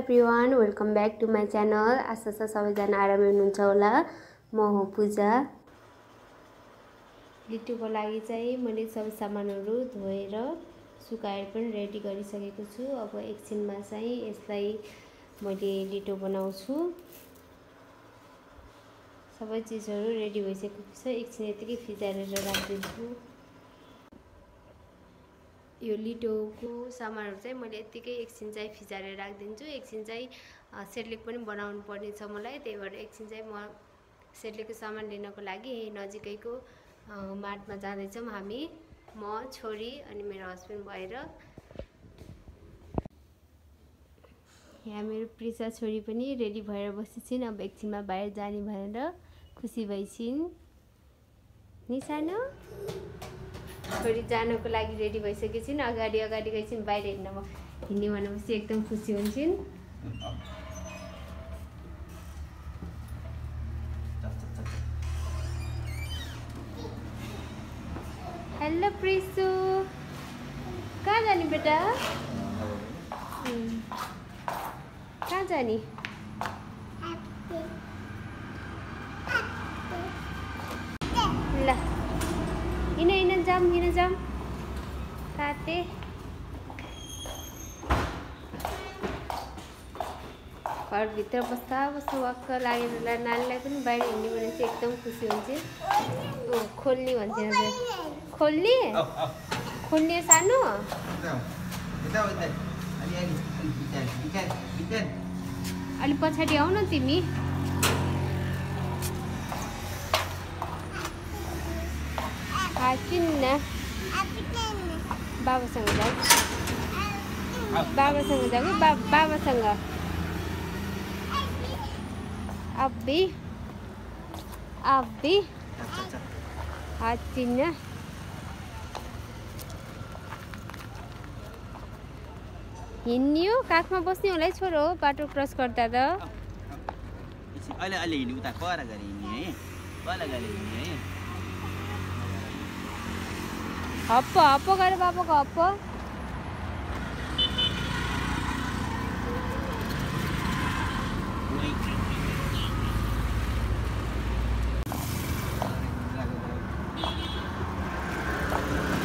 Everyone, welcome back to my channel. आशा छ सबैजना आरामै हुनुहुन्छ होला। म हो पूजा। लिट्टुको लागि चाहिँ मैले सबै सामानहरू धोएर सुकाएर पनि रेडी गरिसकेको छु। अब एकछिनमा चाहिँ यसलाई मैले लिट्टु बनाउँछु। सबै चिजहरू रेडी भइसकेको छ। एकछिन यतिकै फिजारेर राखिदिन्छु। यो लिटोको सामानहरू चाहिँ मैले यतिकै एकछिन चाहिँ फिजारेर राखिदिन्छु। एकछिन चाहिँ सेर्लेक पनि बनाउनु पर्ने छ मलाई। त्यही भएर एकछिन चाहिँ म सेर्लेकको सामान लिनको लागि नजिकैको मार्टमा जाँदैछौँ हामी, म, छोरी अनि मेरो हस्बेन्ड भएर। यहाँ मेरो प्रिसा छोरी पनि रेडी भएर बसिन्छन्। अब एकछिनमा बाहिर जाने भनेर खुसी भइछिन्। नि सानो छोरी जानको लागि रेडी भइसकेछिन्। अगाडि गइछिन्। बाहिर हिँड्ने भनेपछि एकदम खुसी हुन्छन्। हेलो प्रिसु, कहाँ जाने बेटा? कहाँ जाने? ल हिँड जाऊँ साथै। घरभित्र बस्दा वाक्क लागेर नानीलाई पनि बाहिर हिँड्ने भनेपछि एकदम खुसी हुन्छ। खोल्ने भन्छ। खोल्ने सानो अलि पछाडि आऊ न तिमी। किन्न बाबासँग जाऊ। बाबासँग जाऊ कि बाबासँग। अब्बी चिन्न। हिँड्ने हो, काखमा बस्ने होला है छोरो, बाटो क्रस गर्दा त। अहिले हिँड्नु उता पर गरी हिँड्ने है, पर गरी हिँड्ने है। हप्प गरे बाबाको हप्प।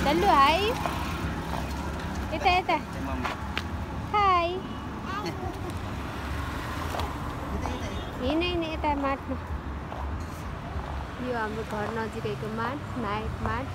चल्लु हाई यता हाई। हिँड यता मार्टमा। यो हाम्रो घर नजिकैको मार्ट, नायक मार्ट।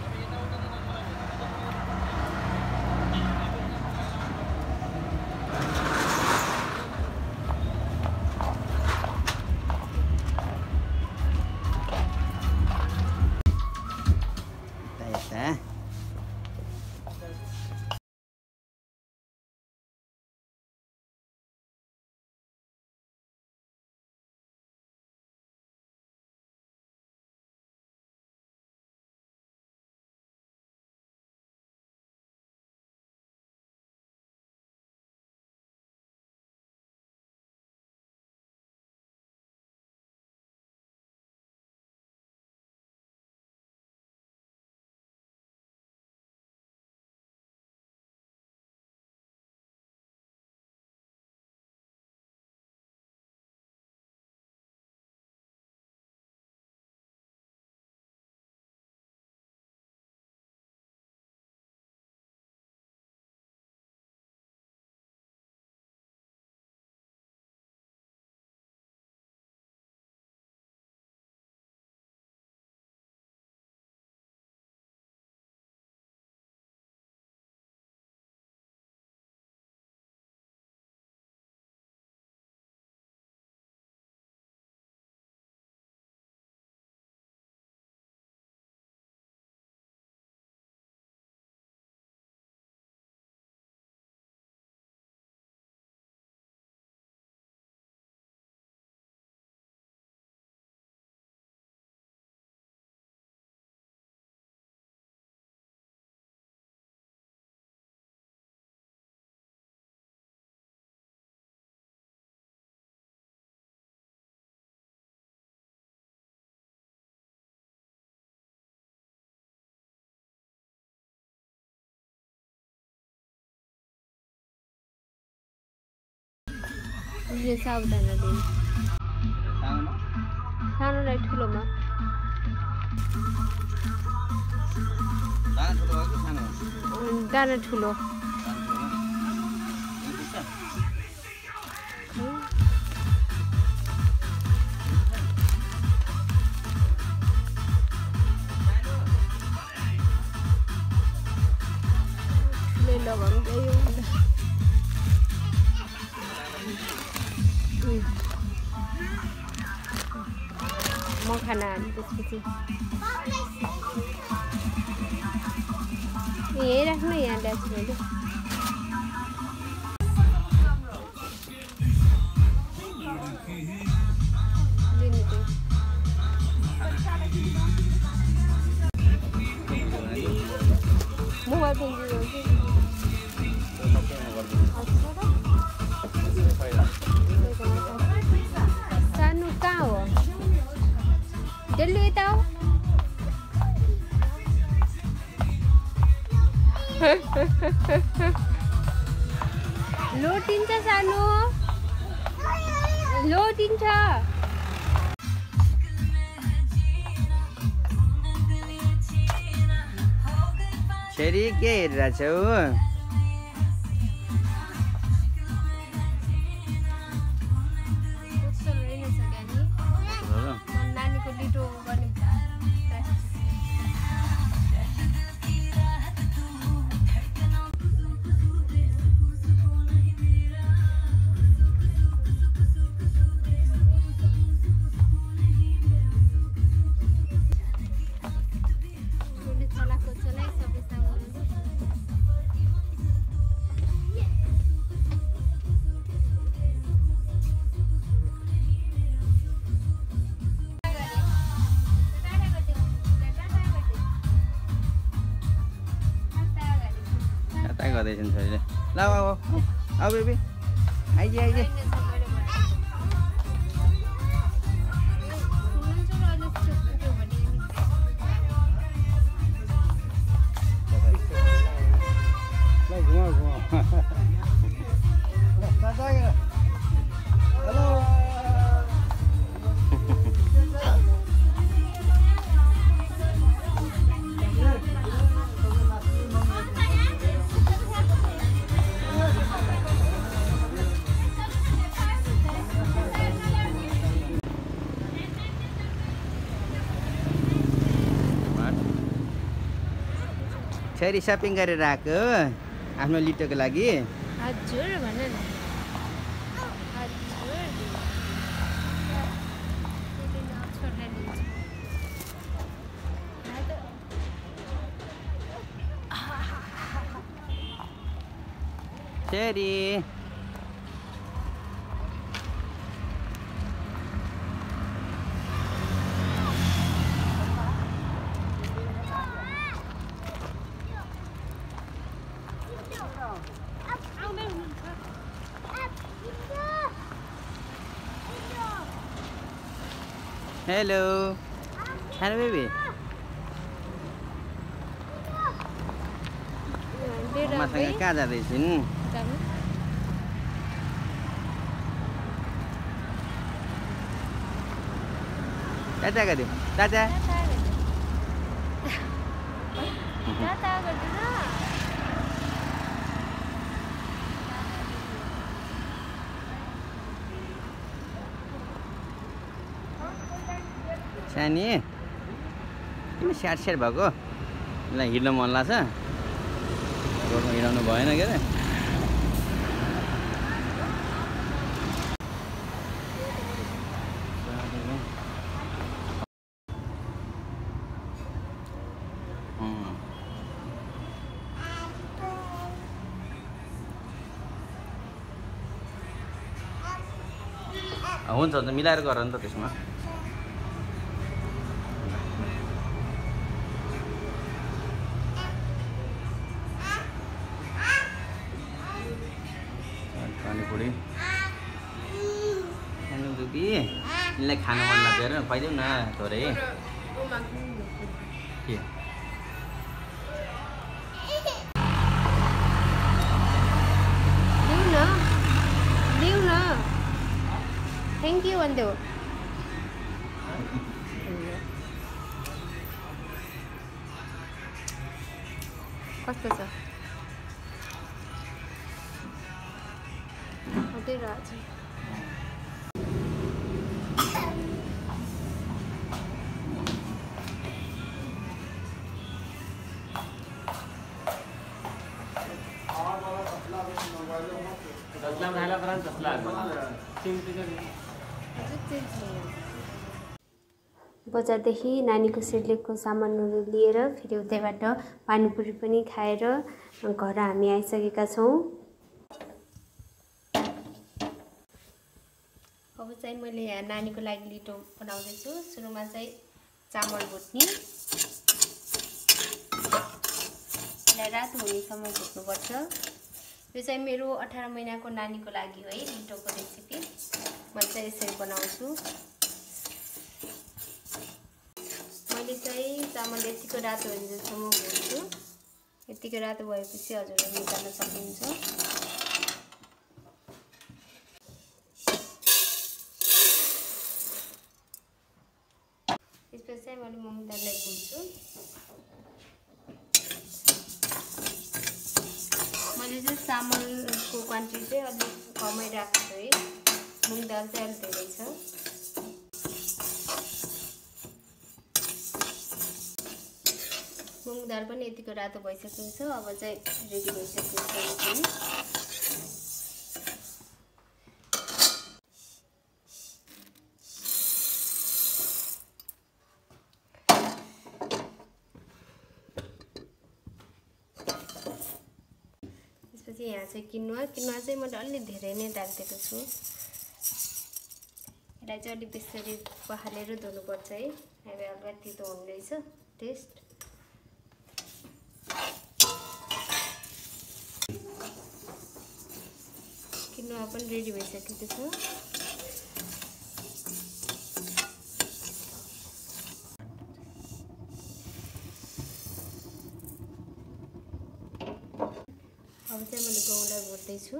साबुदाना दिनु सानोलाई ठुलोमा दाना ठुलो म खाना त्यसपछि यही राख्नु यहाँ ल्याएको मोबाइल फोन सानो कहाँ हो जल्दी यता हो लोटिन्छ सानो लोटिन्छ छेरी के हेरिरहेछौ नानीको लिटो गर्ने गर्दैछन् छोरीले ल आऊ बेबी आइज आइज छोरी सपिङ गरेर आएको आफ्नो लिटोको लागि हजुर भन न हजुर छोरी हेलो हेलो बेबी मसँग कहाँ जाँदैछन् टाटा गरिदिउँ टाटा सानी किन स्याड स्याड भएको यसलाई हिँड्न मन लाग्छ रोडमा हिँडाउनु भएन के अरे हुन्छ मिलाएर गर नि त त्यसमा पानीपुरी खानु दुबी यिनलाई खानु मन लाग्दैन खुवाइदेऊ न थोरै के लिउ न थ्याङ्क यू भन्देऊ। कस्तो छ? हुँदै रहेछ। बजारदेखि नानीको सेरेलेकको सामानहरू लिएर फेरि उतैबाट पानीपुरी पनि खाएर घर हामी आइसकेका छौँ। अब चाहिँ मैले यहाँ नानीको लागि लिटो बनाउँदैछु। सुरुमा चाहिँ चामल भुट्ने, यसलाई रातो हुनेसम्म भुट्नुपर्छ। यो चाहिँ मेरो 18 महिनाको नानीको लागि हो है लिटोको रेसिपी। म चाहिँ यसरी बनाउँछु। मैले चाहिँ चामल यतिको रातो हुनेसम्म भुट्छु। यतिको रातो भएपछि हजुरले निकाल्न सक्नुहुन्छ। त्यसपछि चाहिँ मैले मुङ दाललाई भुट्छु। मैले चाहिँ चामलको क्वान्टिटी चाहिँ अलिक कमै राख्छु है। मुङ दाल चाहिँ अलिक धेरै छ। मुङ दाल पनि यतिको रातो भइसकेको छ। अब चाहिँ रेडी भइसकेको छ। त्यसपछि यहाँ चाहिँ किनुवा चाहिँ मैले अलि धेरै नै राखिदिएको छु। यसलाई चाहिँ अलिक त्यसरी पखालेर धुनुपर्छ है। अब हल्का तितो हुने रहेछ टेस्ट। किनुवा पनि रेडी भइसकेको छ। अब चाहिँ मैले गहुँलाई भुट्दैछु।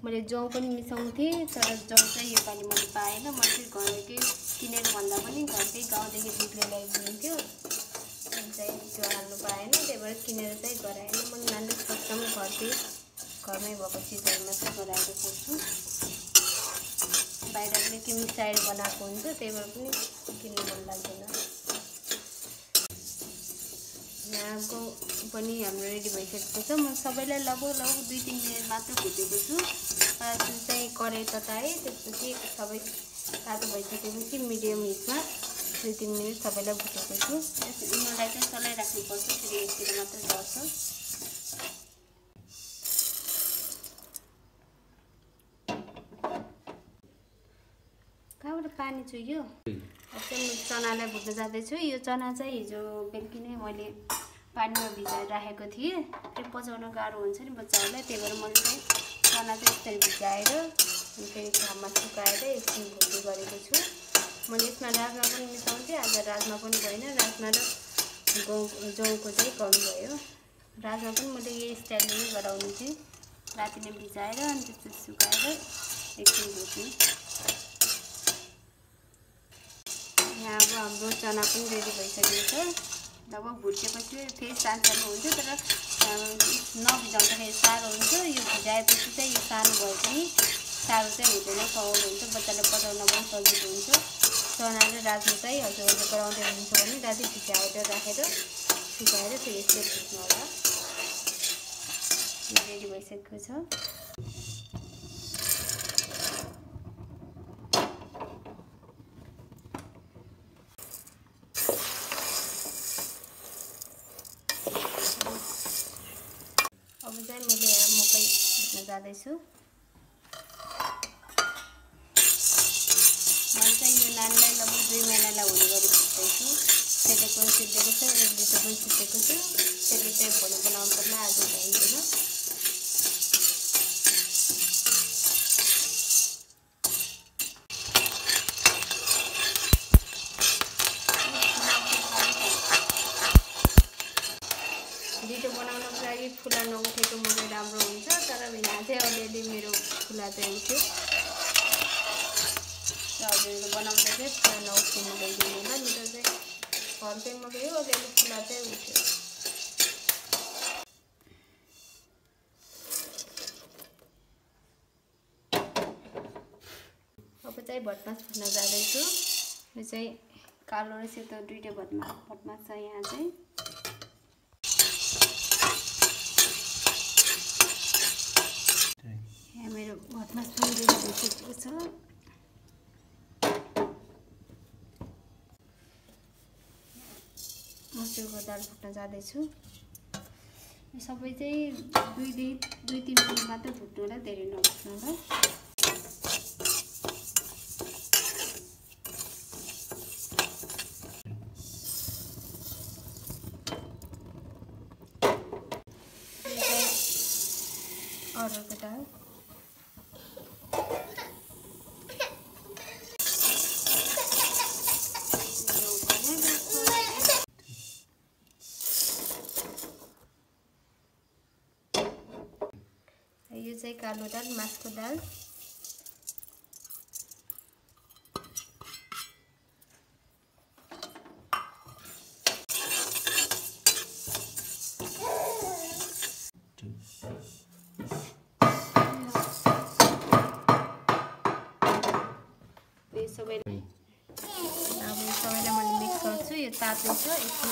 मैले जौ पनि मिसाउँथेँ तर जौ चाहिँ योपालि मैले पाएन। म चाहिँ घरकै किनेर भन्दा पनि घरकै गाउँदेखि दुध ल्याएर दिन्थ्यो। चाहिँ त्यो हाल्नु पाएन, त्यही भएर किनेर चाहिँ गराएन। म नानी सबै घरमै भएको चिजहरू मात्रै गराएर खान्छु। बाहिरले के मिसाएर बनाएको हुन्छ, त्यही भएर पनि किन्नु मन लाग्दैन। यहाँको पनि हाम्रो रेडी भइसकेको छ। म सबैलाई लगभग 2-3 मिनट मात्र भुटेको छु। त्यो चाहिँ कराई तताएँ। त्यसपछि सबै तातो भइसकेपछि मिडियम हिटमा 2-3 मिनट सबैलाई भुटेको छु। उनीहरूलाई चाहिँ चलाइराख्नुपर्छ, फेरि एकतिर मात्र झर्छ। कहाँबाट पानी चुह्यो? अब चाहिँ म चनालाई भुट्न जाँदैछु। यो चना चाहिँ हिजो बेलुकी नै मैले पानीमा भिजाएर राखेको थिएँ। फेरि पचाउन गाह्रो हुन्छ नि बच्चाहरूलाई, त्यही भएर मैले चाहिँ चना चाहिँ यसरी भिजाएर फेरि घाममा सुकाएर एकछिन भुट्ने गरेको छु। मैले यसमा राजमा पनि मिसाउँथेँ। आज राजमा पनि भएन। राजमा र जौको चाहिँ कमी भयो। राजमा पनि मैले यही स्टाइलले नै गराउने थिएँ। राति नै भिजाएर अनि त्यसपछि सुकाएर एकछिन भुट्ने। यहाँ अब हाम्रो चना पनि रेडी भइसकेको छ। लगभग भुटेपछि फेरि सानो हुन्छ, तर नभिजाउँदाखेरि साह्रो हुन्छ। यो भिजाएपछि चाहिँ यो सानो भए पनि साह्रो चाहिँ हुँदैन, सहज हुन्छ। बच्चाले पकाउन पनि सजिलो हुन्छ। चना र राजमा चाहिँ हजुरहरूले गराउँदै हुनुहुन्छ भने राति भिजाएर राखेर सुकाएर फेरि यसरी भुट्नु होला। रेडी भइसकेको छ। अब चाहिँ मैले यहाँ मकै भुट्न जाँदैछु। मैले चाहिँ यो नानीलाई लगभग 2 महिनालाई हुने गरी भुट्दैछु। सेलेक पनि सिद्धेको छ, लिटो पनि सिद्धेको छु। त्यसले चाहिँ भोलि बनाउनु पर्ला, आज भ्याइँदैन। लिटो बनाउनको लागि फुला नउठेको मकै राम्रो हुन्छ, तर यहाँ चाहिँ अलिअलि मेरो फुला चाहिँ उठ्यो। र हजुरले बनाउँदा चाहिँ पुरा नउठ्नु गइदिनु होला मिठो चाहिँ फर्केमा गयो अलिअलि खुला चाहिँ उठ्यो अब चाहिँ भटमास भुट्न जाँदैछु यो चाहिँ कालो र सेतो दुईटै भटमास छ यहाँ चाहिँ यहाँ मेरो भटमास पनि रेडी भइसकेको छ मसुरको दाल फुट्न जाँदैछु यो सबै चाहिँ 2-3 मिनट मात्र फुट्नु होला धेरै नफुट्नु होला अरहरको दाल यो चाहिँ कालो दाल मासको दाल सबैलाई मैले मिक्स गर्छु यो तातो छ एकछिन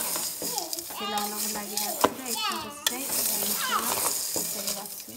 सेलाउनको लागि राख्छु र एकछिन चाहिँ राख्छु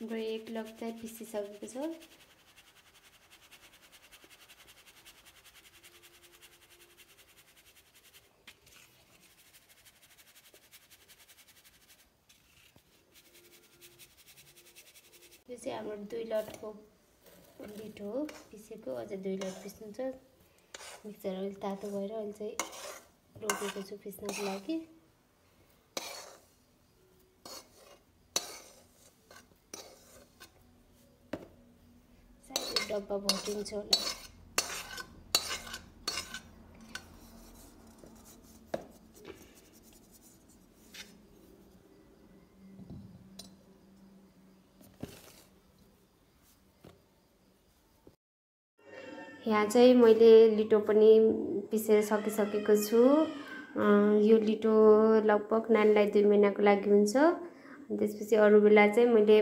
हाम्रो 1 लग चाहिँ पिसिसकेको छ यो चाहिँ हाम्रो 2 लटको लिटो हो पिसेको अझ 2 लट पिस्नु छ मिक्सर अलि तातो भएर अहिले चाहिँ रोकेको छु पिस्नको लागि डब्बा भटिन्छ होला यहाँ चाहिँ मैले लिटो पनि पिसेर सकिसकेको छु यो लिटो लगभग नानीलाई 2 महिनाको लागि हुन्छ त्यसपछि अरु बेला चाहिँ मैले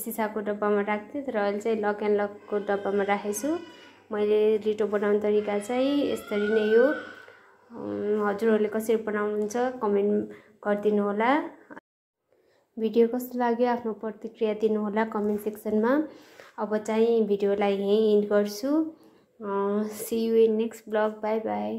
सिसाको डब्बामा राख्थे तर अहिले चाहिँ लक एन्ड लकको डब्बामा राखेछु मैले लिटो बनाउने तरिका चाहिँ यसरी नै हो हजुरहरूले कसरी बनाउनुहुन्छ कमेन्ट गरिदिनु होला भिडियो कस्तो लाग्यो आफ्नो प्रतिक्रिया दिनु होला कमेन्ट सेक्सनमा अब चाहिँ भिडियोलाई यही एन्ड गर्छु see you in next blog bye by